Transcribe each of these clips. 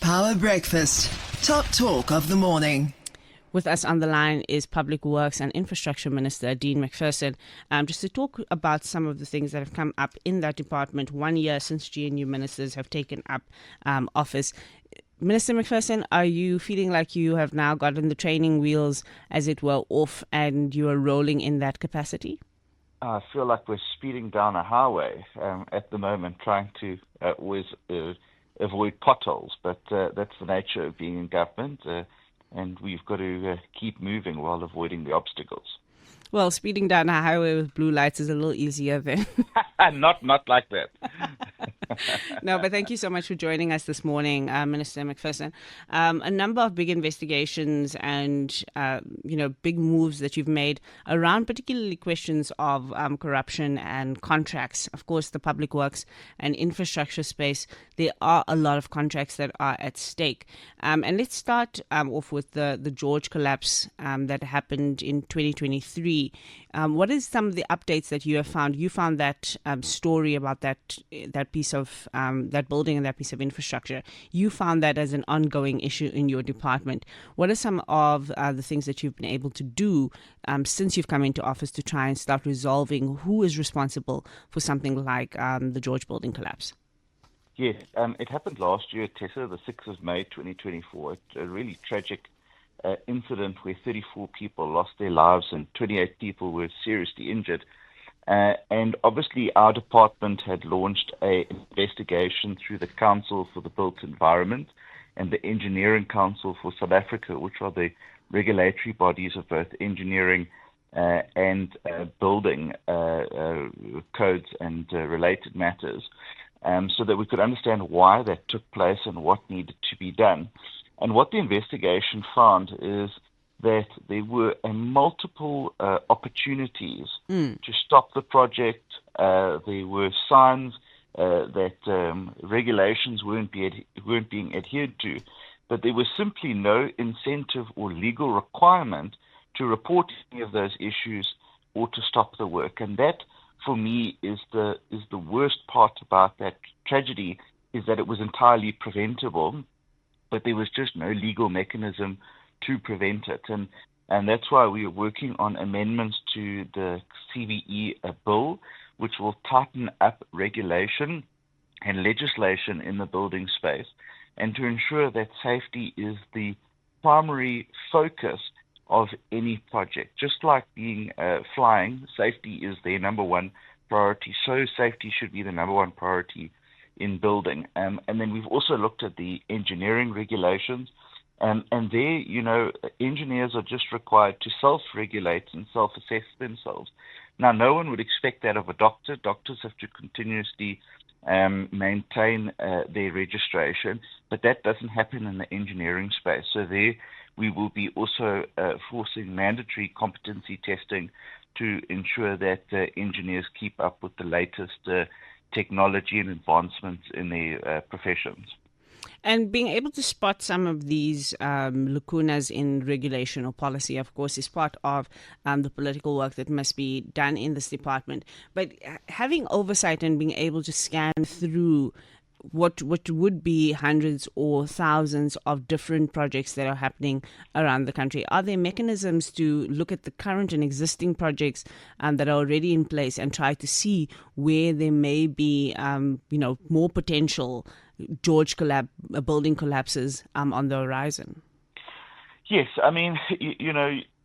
Power Breakfast. Top talk of the morning. With us on the line is Public Works and Infrastructure Minister Dean Macpherson, just to talk about some of the things that have come up in that department 1 year since GNU ministers have taken up office. Minister Macpherson, are you feeling like you have now gotten the training wheels, as it were, off and you are rolling in that capacity? I feel like we're speeding down a highway at the moment, trying to always avoid potholes, but that's the nature of being in government. And we've got to keep moving while avoiding the obstacles. Well, speeding down a highway with blue lights is a little easier then. Not like that. No, but thank you so much for joining us this morning, Minister Macpherson. A number of big investigations and, big moves that you've made around particularly questions of corruption and contracts. Of course, the public works and infrastructure space, there are a lot of contracts that are at stake. And let's start off with the George collapse that happened in 2023. What is some of the updates that you have found? You found that story about that piece of that building and that piece of infrastructure. You found that as an ongoing issue in your department. What are some of the things that you've been able to do since you've come into office to try and start resolving who is responsible for something like the George building collapse? Yes, it happened last year, Tessa, the 6th of May 2024. It's a really tragic incident where 34 people lost their lives and 28 people were seriously injured. And obviously our department had launched an investigation through the Council for the Built Environment and the Engineering Council for South Africa, which are the regulatory bodies of both engineering and building codes and related matters, so that we could understand why that took place and what needed to be done. And what the investigation found is that there were multiple opportunities to stop the project. There were signs that regulations weren't being adhered to, but there was simply no incentive or legal requirement to report any of those issues or to stop the work. And that, for me, is the worst part about that tragedy, is that it was entirely preventable, but there was just no legal mechanism to prevent it. And that's why we are working on amendments to the CVE bill, which will tighten up regulation and legislation in the building space, and to ensure that safety is the primary focus of any project. Just like being flying, safety is their number one priority, so safety should be the number one priority in building. And then we've also looked at the engineering regulations, and there, engineers are just required to self-regulate and self-assess themselves. Now, no one would expect that of a doctor. Doctors have to continuously maintain their registration, but that doesn't happen in the engineering space. So there, we will be also forcing mandatory competency testing to ensure that engineers keep up with the latest technology and advancements in their professions. And being able to spot some of these lacunas in regulation or policy, of course, is part of the political work that must be done in this department. But having oversight and being able to scan through what would be hundreds or thousands of different projects that are happening around the country, are there mechanisms to look at the current and existing projects that are already in place and try to see where there may be more potential George building collapses on the horizon? Yes, I mean,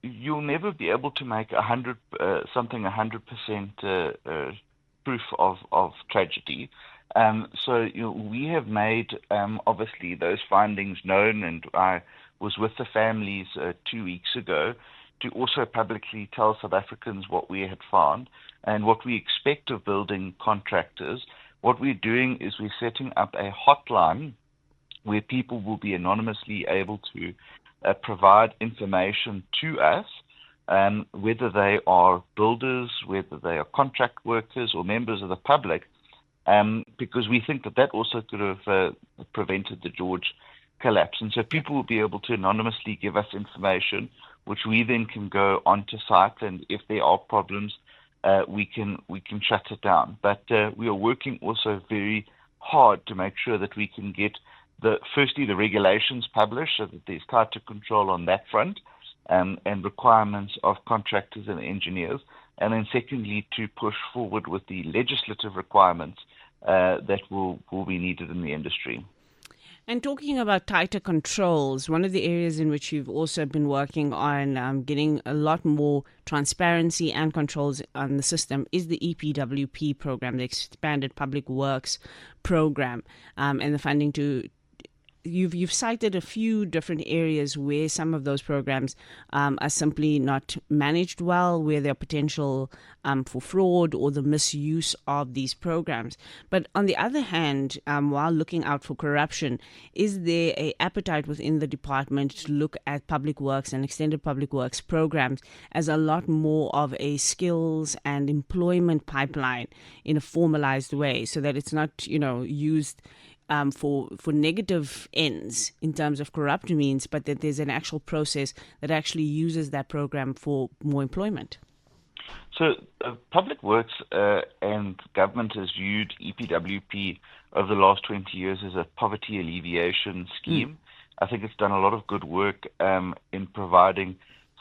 you'll never be able to make 100% proof of tragedy. So we have made obviously those findings known, and I was with the families 2 weeks ago to also publicly tell South Africans what we had found and what we expect of building contractors. What we're doing is we're setting up a hotline where people will be anonymously able to provide information to us, whether they are builders, whether they are contract workers or members of the public, because we think that also could have prevented the George collapse. And so people will be able to anonymously give us information, which we then can go onto site, and if there are problems, we can shut it down. But we are working also very hard to make sure that we can get firstly, the regulations published so that there's tighter control on that front, and requirements of contractors and engineers. And then secondly, to push forward with the legislative requirements that will be needed in the industry. And talking about tighter controls, one of the areas in which you've also been working on getting a lot more transparency and controls on the system is the EPWP program, the Expanded Public Works program, and the funding to. You've cited a few different areas where some of those programs are simply not managed well, where there are potential for fraud or the misuse of these programs. But on the other hand, while looking out for corruption, is there an appetite within the department to look at public works and extended public works programs as a lot more of a skills and employment pipeline in a formalized way, so that it's not, used for negative ends in terms of corrupt means, but that there's an actual process that actually uses that program for more employment? So Public Works and government has viewed EPWP over the last 20 years as a poverty alleviation scheme. I think it's done a lot of good work in providing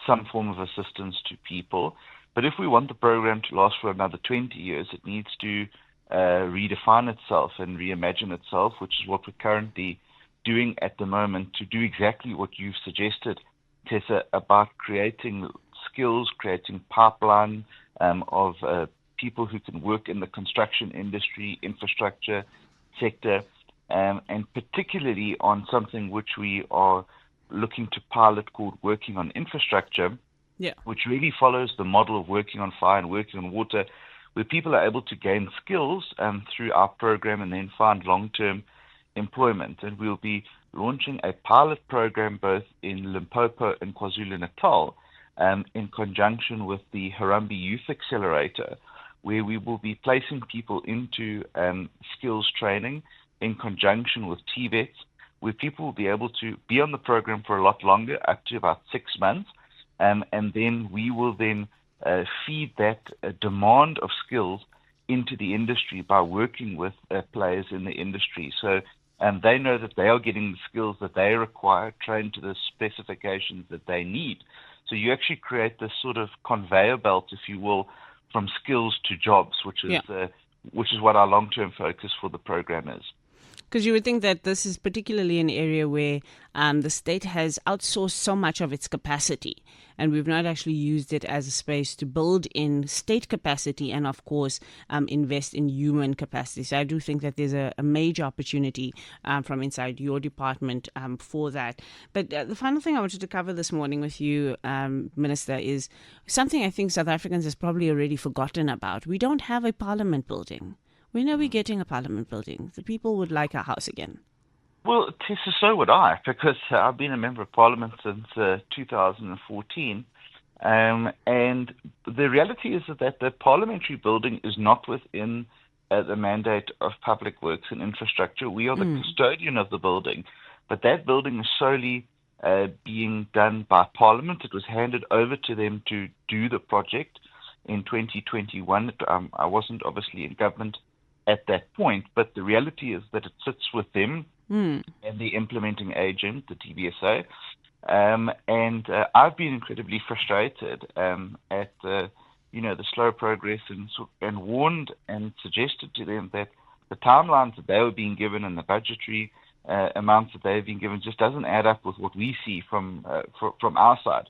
some form of assistance to people. But if we want the program to last for another 20 years, it needs to redefine itself and reimagine itself, which is what we're currently doing at the moment, to do exactly what you've suggested, Tessa, about creating skills, creating pipeline of people who can work in the construction industry, infrastructure sector, and particularly on something which we are looking to pilot called Working on Infrastructure, which really follows the model of working on fire and working on water, where people are able to gain skills through our program and then find long-term employment. And we'll be launching a pilot program both in Limpopo and KwaZulu-Natal in conjunction with the Harambee Youth Accelerator, where we will be placing people into skills training in conjunction with TVETs, where people will be able to be on the program for a lot longer, up to about 6 months, and then we will then feed that demand of skills into the industry by working with players in the industry. So they know that they are getting the skills that they require, trained to the specifications that they need. So you actually create this sort of conveyor belt, if you will, from skills to jobs, which is what our long-term focus for the program is. Because you would think that this is particularly an area where the state has outsourced so much of its capacity, and we've not actually used it as a space to build in state capacity and, of course, invest in human capacity. So I do think that there's a major opportunity from inside your department for that. But the final thing I wanted to cover this morning with you, Minister, is something I think South Africans has probably already forgotten about. We don't have a parliament building. When are we getting a parliament building? The people would like our house again. Well, Tessa, so would I, because I've been a member of parliament since 2014. And the reality is that the parliamentary building is not within the mandate of Public Works and Infrastructure. We are the custodian of the building, but that building is solely being done by Parliament. It was handed over to them to do the project in 2021. I wasn't obviously in government at that point, but the reality is that it sits with them and the implementing agent, the TBSA. And I've been incredibly frustrated at the slow progress and warned and suggested to them that the timelines that they were being given and the budgetary amounts that they've been given just doesn't add up with what we see from our side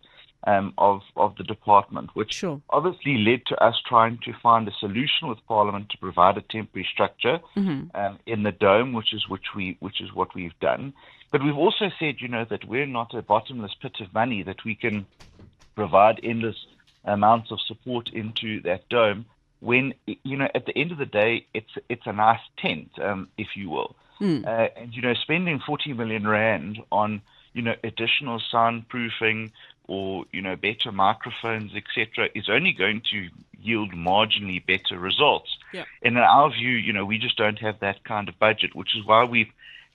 of the department, which obviously led to us trying to find a solution with Parliament to provide a temporary structure in the dome, which is what we've done. But we've also said, that we're not a bottomless pit of money, that we can provide endless amounts of support into that dome when, at the end of the day, it's a nice tent, if you will. And, spending 40 million rand on, additional soundproofing or, better microphones, etc., is only going to yield marginally better results. Yeah. And in our view, we just don't have that kind of budget, which is why we've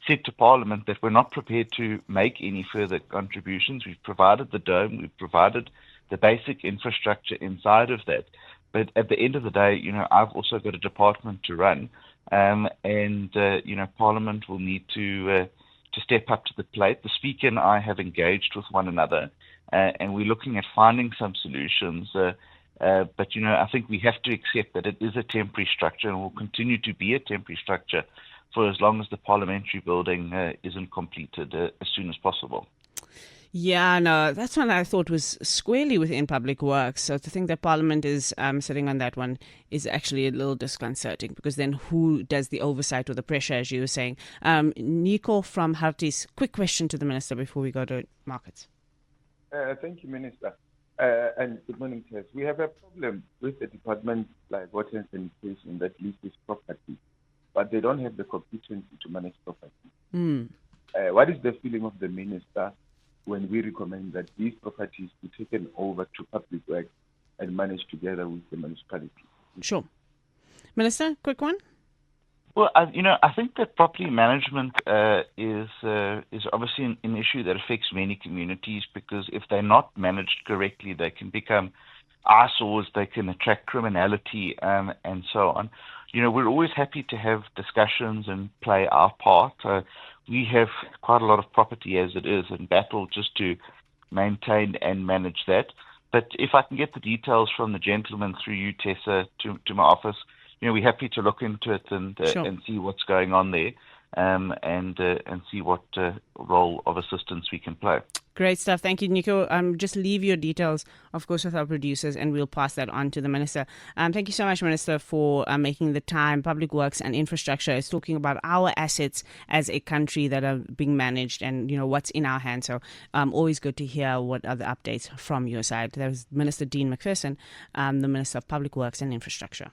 said to Parliament that we're not prepared to make any further contributions. We've provided the dome, we've provided the basic infrastructure inside of that. But at the end of the day, I've also got a department to run, and Parliament will need to to step up to the plate. The Speaker and I have engaged with one another, and we're looking at finding some solutions. But, I think we have to accept that it is a temporary structure and will continue to be a temporary structure for as long as the parliamentary building isn't completed as soon as possible. Yeah, no, that's one I thought was squarely within public works. So to think that Parliament is sitting on that one is actually a little disconcerting, because then who does the oversight or the pressure, as you were saying? Nico from Hartis, quick question to the Minister before we go to markets. Thank you, Minister. And good morning, Tess. We have a problem with the department like water and sanitation that leases property, but they don't have the competency to manage property. What is the feeling of the Minister when we recommend that these properties be taken over to public works and managed together with the municipality? Sure. Minister, quick one. Well, I think that property management is obviously an issue that affects many communities, because if they're not managed correctly, they can become eyesores, they can attract criminality, and so on. We're always happy to have discussions and play our part. We have quite a lot of property as it is and battle just to maintain and manage that. But if I can get the details from the gentleman through you, Tessa, to my office, we're happy to look into it and Sure. and see what's going on there, and see what role of assistance we can play. Great stuff. Thank you, Nico. Just leave your details, of course, with our producers, and we'll pass that on to the Minister. Thank you so much, Minister, for making the time. Public Works and Infrastructure is talking about our assets as a country that are being managed and, what's in our hands. So always good to hear what are the updates from your side. That was Minister Dean Macpherson, the Minister of Public Works and Infrastructure.